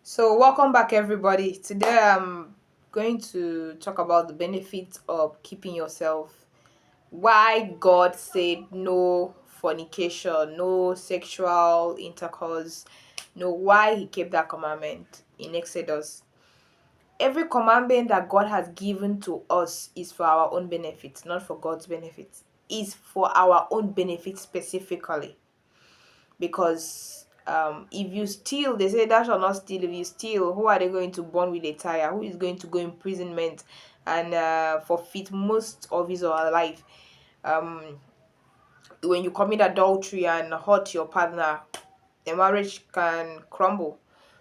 So, welcome back, everybody. Today, I'm going to talk about the benefits of keeping yourself. Why God said no fornication, no sexual intercourse, no, why He kept that commandment in Exodus. Every commandment that God has given to us is for our own benefit, not for God's benefit. Is for our own benefit specifically, because if you steal, they say thou shalt not steal. If you steal, who are they going to burn with a tire? Who is going to go imprisonment and forfeit most of his or her life? When you commit adultery and hurt your partner, the marriage can crumble.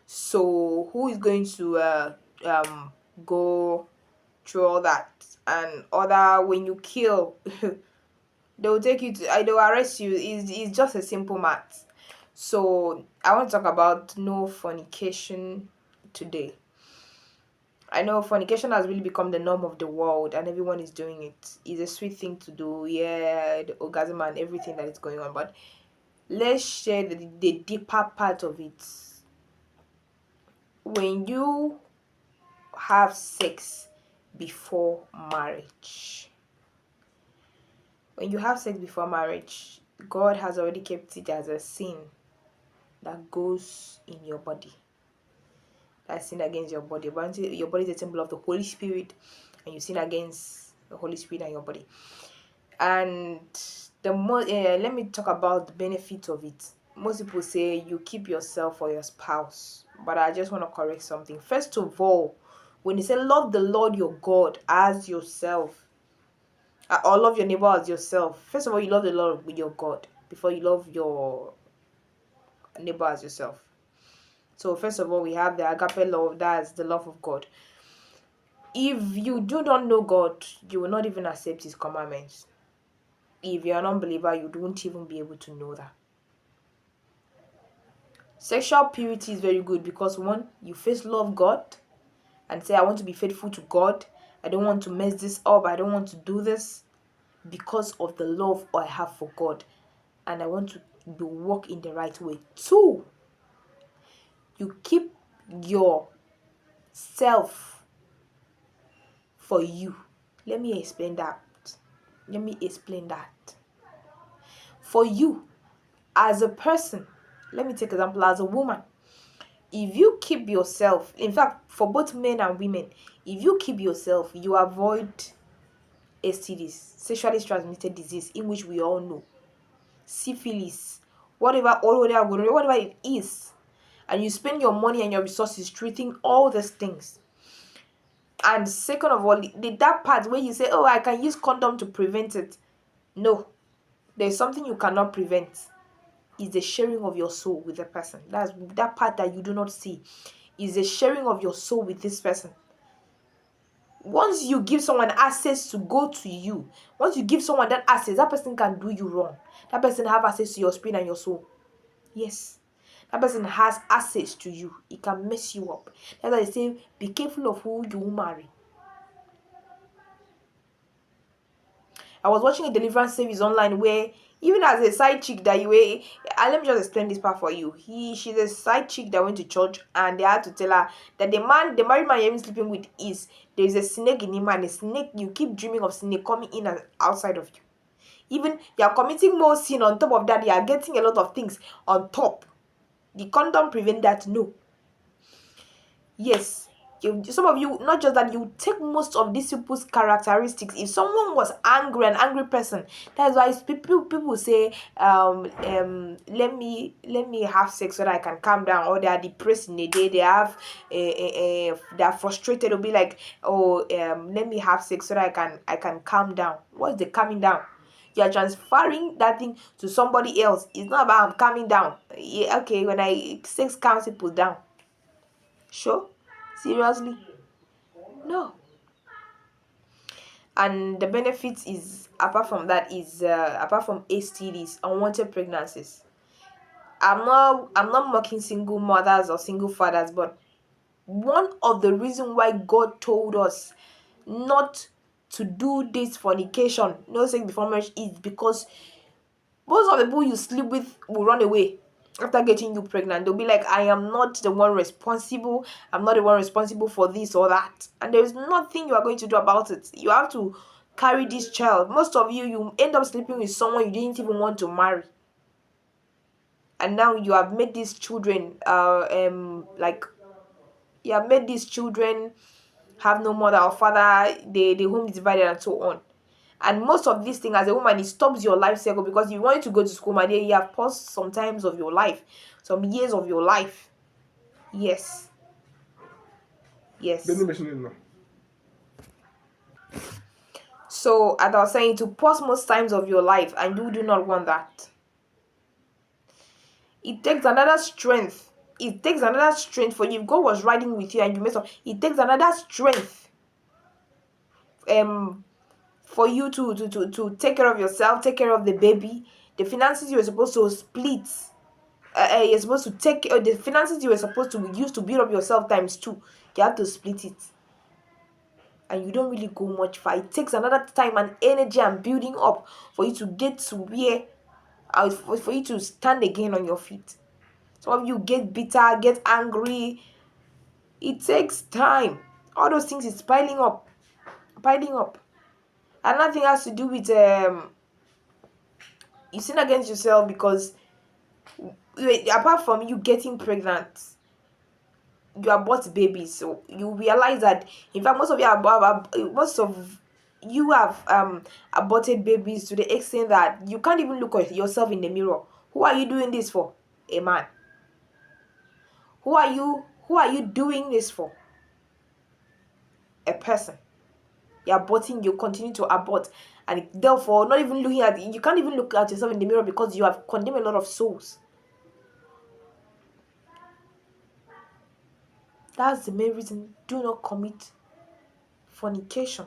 So who is going to go through all that? And other, when you kill, they will take you to, they will arrest you. It's just a simple math. So I want to talk about no fornication today. I know fornication has really become the norm of the world and everyone is doing it. It's a sweet thing to do, yeah, the orgasm and everything that is going on. But let's share the deeper part of it. When you have sex before marriage, when you have sex before marriage, God has already kept it as a sin that goes in your body. That's sin against your body. But your body is a temple of the Holy Spirit, and you sin against the Holy Spirit and your body. And the more, let me talk about the benefit of it. Most people say you keep yourself for your spouse, but I just want to correct something. First of all, when you say love the Lord your God as yourself, or love your neighbor as yourself, first of all, you love the Lord with your God before you love your neighbor as yourself. So first of all, we have the agape love, that's the love of God. If you do not know God, you will not even accept His commandments. If you're an unbeliever, you won't even be able to know that. Sexual purity is very good because one, you first love God and say, I want to be faithful to God. I don't want to mess this up. I don't want to do this because of the love I have for God. And I want to walk in the right way. Two, you keep yourself for you. Let me explain that. For you, as a person, let me take example as a woman. If you keep yourself, in fact, for both men and women, if you keep yourself, you avoid STDs, sexually transmitted disease, in which we all know, syphilis, whatever it is, and you spend your money and your resources treating all these things. And second of all, that part where you say, oh, I can use condom to prevent it. No, there's something you cannot prevent. Is the sharing of your soul with the person. That's that part that you do not see. Is the sharing of your soul with this person. Once you give someone access to go to you, once you give someone that access, that person can do you wrong. That person have access to your spirit and your soul. Yes. That person has access to you. It can mess you up. That's why they say, be careful of who you marry. I was watching a deliverance service online where even as a side chick that you were, let me just explain this part for you. She's a side chick that went to church and they had to tell her that the married man you're even sleeping with there's a snake in him, and a snake, you keep dreaming of snake coming in and outside of you. Even you are committing more sin on top of that, you are getting a lot of things on top. The condom prevent that? No. Yes, some of you, not just that, you take most of these people's characteristics. If someone was angry, an angry person, that's why people say let me have sex so that I can calm down, or they are depressed in a day, they have they are frustrated, will be like, oh, let me have sex so that I can calm down. What's the calming down? You are transferring that thing to somebody else. It's not about I'm calming down. Yeah, okay, when I sex calms people down. Sure? Seriously? No. And the benefits is, apart from that, is apart from STDs, unwanted pregnancies. I'm not mocking single mothers or single fathers, but one of the reasons why God told us not to do this fornication, no sex before marriage, is because most of the people you sleep with will run away. after getting you pregnant. They'll be like, I am not the one responsible. I'm not the one responsible for this or that. And there's nothing you are going to do about it. You have to carry this child. Most of you end up sleeping with someone you didn't even want to marry. And now you have made these children like you have made these children have no mother or father, the home is divided and so on. And most of these things, as a woman, it stops your life cycle, because you want to go to school, my dear, you have paused some times of your life, some years of your life. Yes. Yes. So, as I was saying, to pause most times of your life, and you do not want that. It takes another strength. It takes another strength for you. If God was riding with you and you mess up, it takes another strength for you to take care of yourself, take care of the baby. The finances you were supposed to split, you're supposed to take the finances you were supposed to use to build up yourself times two, you have to split it, and you don't really go much far. It takes another time and energy and building up for you to get to where for you to stand again on your feet. Some of you get bitter, get angry. It takes time. All those things is piling up. And nothing has to do with you sin against yourself, because apart from you getting pregnant, you abort babies. So you realize that, in fact, most of you have aborted babies to the extent that you can't even look at yourself in the mirror. Who are you doing this for? A man. Who are you doing this for? A person. You're aborting, you continue to abort, and therefore not even looking at you can't even look at yourself in the mirror, because you have condemned a lot of souls. That's the main reason. Do not commit fornication,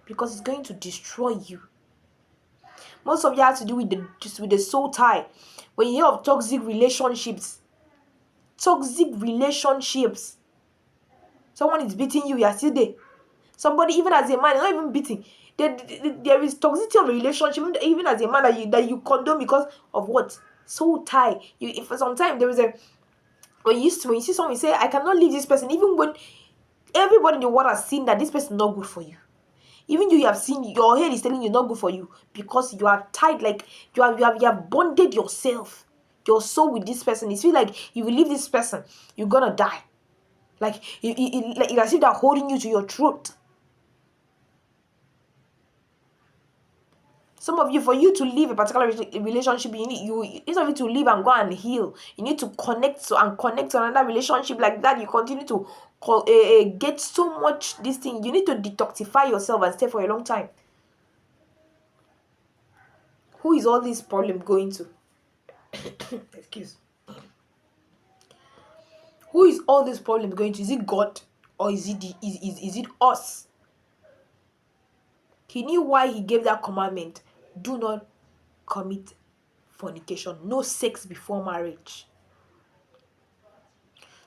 because it's going to destroy you. Most of you have to do with the soul tie. When you hear of toxic relationships, someone is beating you, you are still there. Somebody, even as a man, not even beating. There is toxicity of a relationship, even as a man, that you condone because of what? Soul tie. If for some time there is a when you see someone, you say, I cannot leave this person, even when everybody in the world has seen that this person is not good for you. Even you have seen, your head is telling you not good for you, because you are tied, like you have bonded yourself, your soul, with this person. You feel like if you leave this person, you're gonna die. Like it's as if they're holding you to your throat. Some of you, for you to leave a particular relationship, instead of you to leave and go and heal, you need to connect to another relationship. Like that, you continue to get so much this thing. You need to detoxify yourself and stay for a long time. Who is all this problem going to? Excuse. Who is all this problem going to? Is it God, or is it us? He knew why he gave that commandment. Do not commit fornication. No sex before marriage.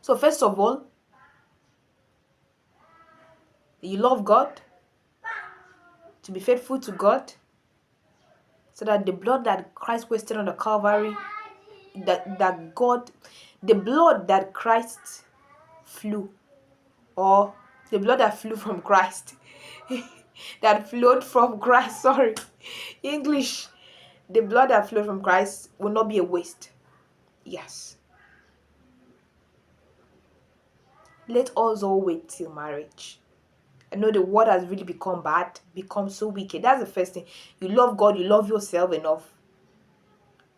So first of all, you love God, to be faithful to God, so that the blood that Christ wasted on the Calvary, the blood that Christ flew, or the blood that flew from Christ, that flowed from Christ, sorry, English, the blood that flowed from Christ will not be a waste. Yes. Let us all wait till marriage. I know the world has really become bad, become so wicked. That's the first thing. You love God, you love yourself enough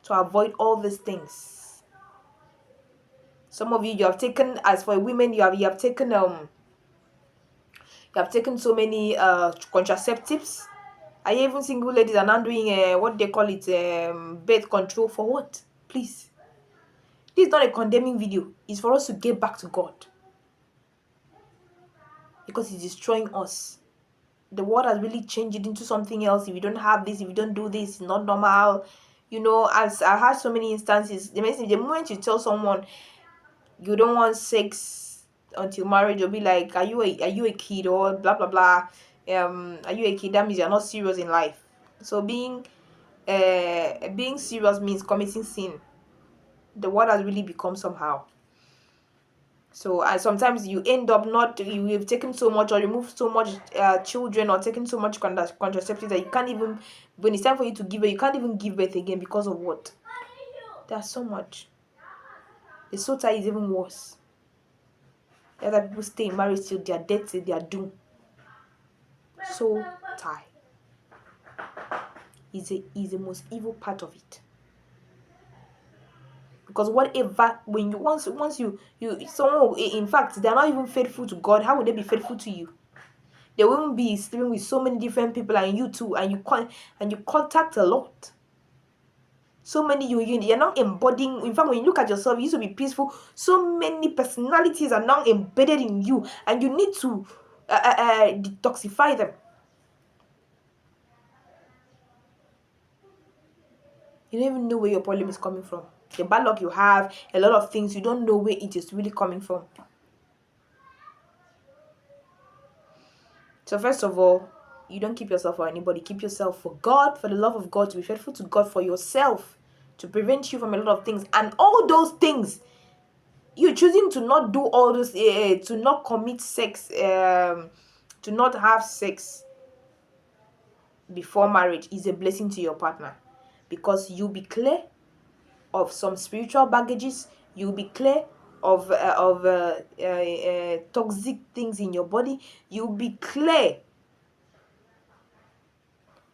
to avoid all these things. Some of you have taken, as for women, you have taken so many contraceptives. Are you even single ladies are now doing what they call it, birth control? For what? Please. This is not a condemning video. It's for us to get back to God, because it's destroying us. The world has really changed it into something else. If you don't have this, if you don't do this, it's not normal. As I had so many instances, the moment you tell someone you don't want sex until marriage, you'll be like, are you a kid, or blah blah blah. Are you a kid? That means you're not serious in life. So being serious means committing sin. the world has really become somehow. So sometimes you end up not, you've taken so much or removed so much children, or taken so much contraceptives that you can't even, when it's time for you to give birth, you can't even give birth again because of what? There's so much. The so tie is even worse. The other people stay in marriage till their death, till their doom. So tie is the most evil part of it. Because whatever, when you once you someone, in fact, they're not even faithful to God, how would they be faithful to you? They won't be sleeping with so many different people, and you too, and you contact a lot. So many, you're not embodying. In fact, when you look at yourself, you used to be peaceful. So many personalities are now embedded in you, and you need to detoxify them. You don't even know where your problem is coming from. The bad luck you have, a lot of things, you don't know where it is really coming from. So first of all, you don't keep yourself for anybody. Keep yourself for God, for the love of God, to be faithful to God, for yourself, to prevent you from a lot of things. And all those things, you're choosing to not do all this, to not commit sex, to not have sex before marriage, is a blessing to your partner, because you'll be clear of some spiritual baggages. You'll be clear of toxic things in your body. You'll be clear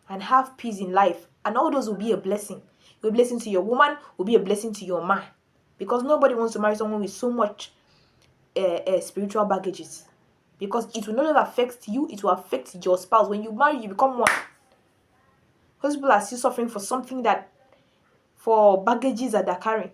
and have peace in life, and all those will be a blessing. Will be a blessing to your woman, will be a blessing to your man, because nobody wants to marry someone with so much spiritual baggages, because it will not only affect you, it will affect your spouse. When you marry, you become one. Those people are still suffering for something, that for baggages that they're carrying.